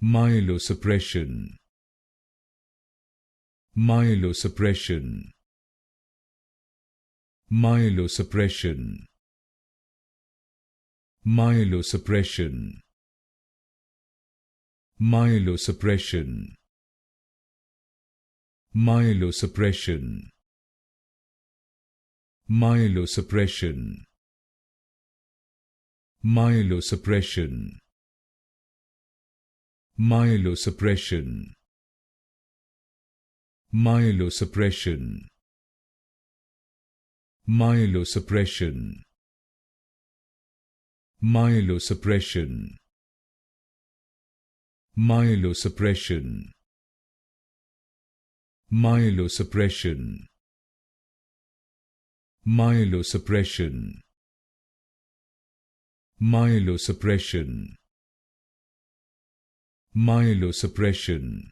myelosuppression, myelosuppression, myelosuppression, myelosuppression, myelosuppression, myelosuppression, myelosuppression, myelosuppression, myelosuppression, myelosuppression, myelosuppression, myelosuppression, myelosuppression, myelosuppression, myelosuppression, myelosuppression, myelosuppression,